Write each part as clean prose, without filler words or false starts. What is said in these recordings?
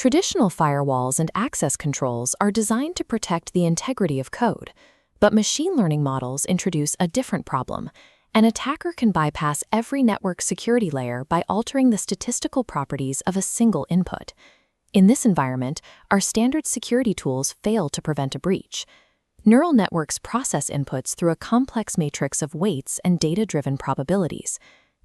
Traditional firewalls and access controls are designed to protect the integrity of code, but machine learning models introduce a different problem. An attacker can bypass every network security layer by altering the statistical properties of a single input. In this environment, our standard security tools fail to prevent a breach. Neural networks process inputs through a complex matrix of weights and data-driven probabilities.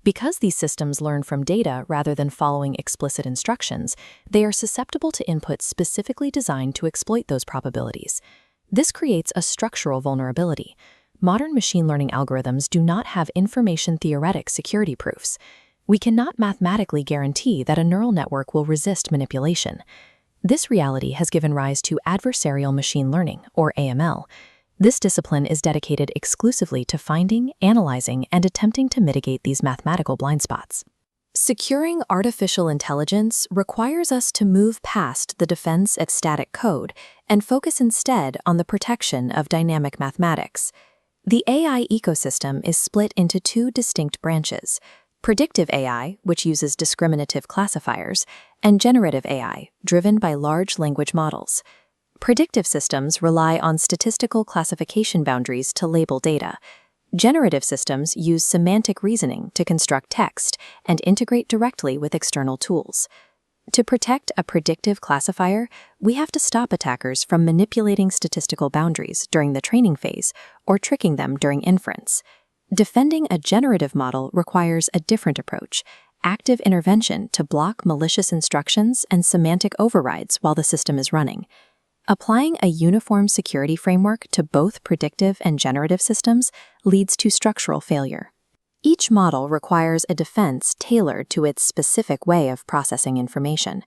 Because these systems learn from data rather than following explicit instructions, they are susceptible to inputs specifically designed to exploit those probabilities. This creates a structural vulnerability. Modern machine learning algorithms do not have information-theoretic security proofs. We cannot mathematically guarantee that a neural network will resist manipulation. This reality has given rise to adversarial machine learning, or AML. This discipline is dedicated exclusively to finding, analyzing, and attempting to mitigate these mathematical blind spots. Securing artificial intelligence requires us to move past the defense of static code and focus instead on the protection of dynamic mathematics. The AI ecosystem is split into two distinct branches: predictive AI, which uses discriminative classifiers, and generative AI, driven by large language models. Predictive systems rely on statistical classification boundaries to label data. Generative systems use semantic reasoning to construct text and integrate directly with external tools. To protect a predictive classifier, we have to stop attackers from manipulating statistical boundaries during the training phase or tricking them during inference. Defending a generative model requires a different approach: active intervention to block malicious instructions and semantic overrides while the system is running. Applying a uniform security framework to both predictive and generative systems leads to structural failure. Each model requires a defense tailored to its specific way of processing information.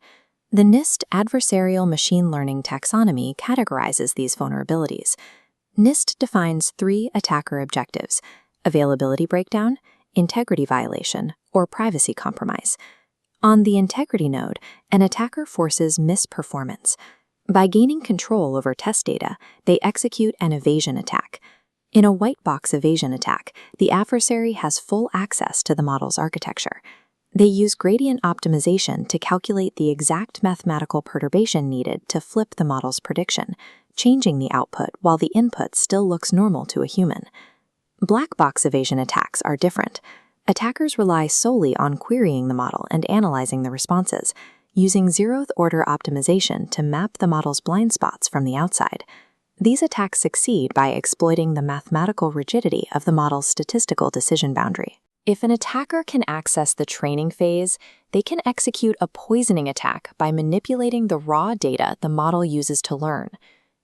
The NIST adversarial machine learning taxonomy categorizes these vulnerabilities. NIST defines 3 attacker objectives: availability breakdown, integrity violation, or privacy compromise. On the integrity node, an attacker forces misperformance. By gaining control over test data, they execute an evasion attack. In a white box evasion attack, the adversary has full access to the model's architecture. They use gradient optimization to calculate the exact mathematical perturbation needed to flip the model's prediction, changing the output while the input still looks normal to a human. Black box evasion attacks are different. Attackers rely solely on querying the model and analyzing the responses, using zeroth order optimization to map the model's blind spots from the outside. These attacks succeed by exploiting the mathematical rigidity of the model's statistical decision boundary. If an attacker can access the training phase, they can execute a poisoning attack by manipulating the raw data the model uses to learn.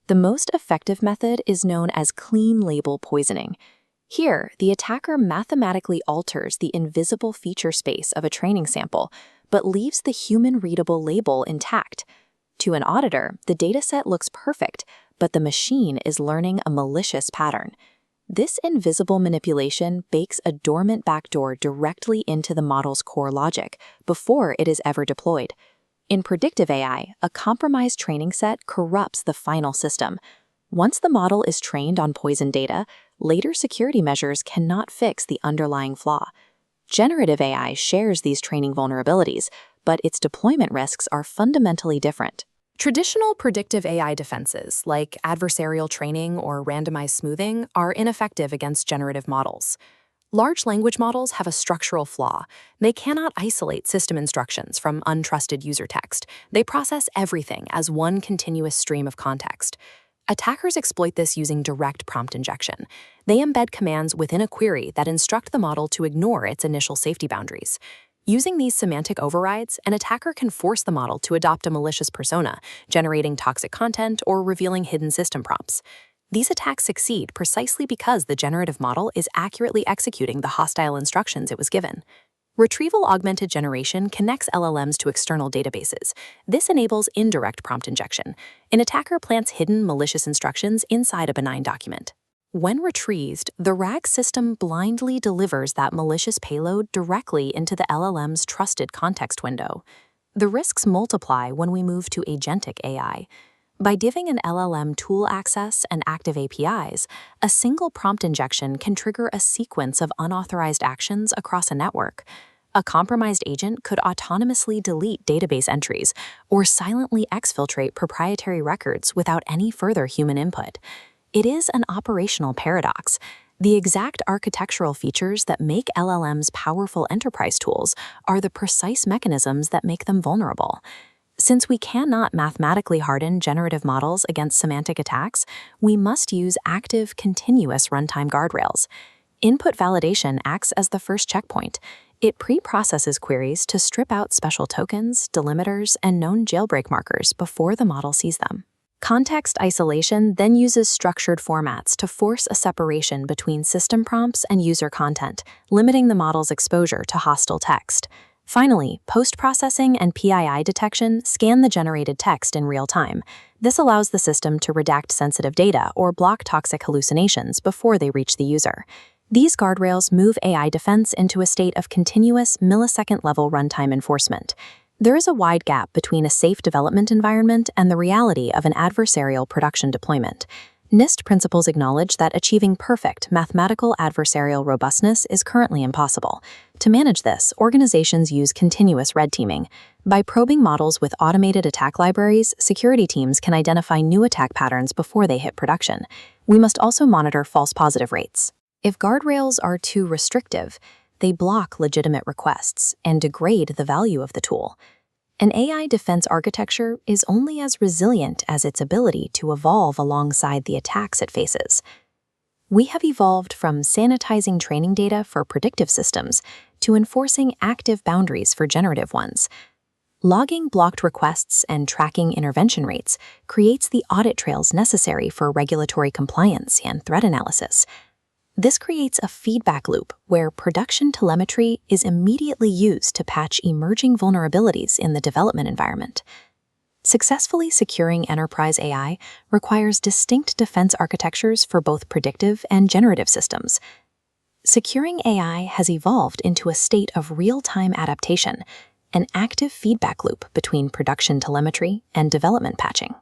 The most effective method is known as clean label poisoning. Here, the attacker mathematically alters the invisible feature space of a training sample, but leaves the human-readable label intact. To an auditor, the dataset looks perfect, but the machine is learning a malicious pattern. This invisible manipulation bakes a dormant backdoor directly into the model's core logic before it is ever deployed. In predictive AI, a compromised training set corrupts the final system. Once the model is trained on poisoned data, later security measures cannot fix the underlying flaw. Generative AI shares these training vulnerabilities, but its deployment risks are fundamentally different. Traditional predictive AI defenses, like adversarial training or randomized smoothing, are ineffective against generative models. Large language models have a structural flaw. They cannot isolate system instructions from untrusted user text. They process everything as one continuous stream of context. Attackers exploit this using direct prompt injection. They embed commands within a query that instruct the model to ignore its initial safety boundaries. Using these semantic overrides, an attacker can force the model to adopt a malicious persona, generating toxic content or revealing hidden system prompts. These attacks succeed precisely because the generative model is accurately executing the hostile instructions it was given. Retrieval-augmented generation connects LLMs to external databases. This enables indirect prompt injection. An attacker plants hidden malicious instructions inside a benign document. When retrieved, the RAG system blindly delivers that malicious payload directly into the LLM's trusted context window. The risks multiply when we move to agentic AI. By giving an LLM tool access and active APIs, a single prompt injection can trigger a sequence of unauthorized actions across a network. A compromised agent could autonomously delete database entries or silently exfiltrate proprietary records without any further human input. It is an operational paradox. The exact architectural features that make LLMs powerful enterprise tools are the precise mechanisms that make them vulnerable. Since we cannot mathematically harden generative models against semantic attacks, we must use active, continuous runtime guardrails. Input validation acts as the first checkpoint. It pre-processes queries to strip out special tokens, delimiters, and known jailbreak markers before the model sees them. Context isolation then uses structured formats to force a separation between system prompts and user content, limiting the model's exposure to hostile text. Finally, post-processing and PII detection scan the generated text in real time. This allows the system to redact sensitive data or block toxic hallucinations before they reach the user. These guardrails move AI defense into a state of continuous, millisecond-level runtime enforcement. There is a wide gap between a safe development environment and the reality of an adversarial production deployment. NIST principles acknowledge that achieving perfect mathematical adversarial robustness is currently impossible. To manage this, organizations use continuous red teaming. By probing models with automated attack libraries, security teams can identify new attack patterns before they hit production. We must also monitor false positive rates. If guardrails are too restrictive, they block legitimate requests and degrade the value of the tool. An AI defense architecture is only as resilient as its ability to evolve alongside the attacks it faces. We have evolved from sanitizing training data for predictive systems to enforcing active boundaries for generative ones. Logging blocked requests and tracking intervention rates creates the audit trails necessary for regulatory compliance and threat analysis. This creates a feedback loop where production telemetry is immediately used to patch emerging vulnerabilities in the development environment. Successfully securing enterprise AI requires distinct defense architectures for both predictive and generative systems. Securing AI has evolved into a state of real-time adaptation, an active feedback loop between production telemetry and development patching.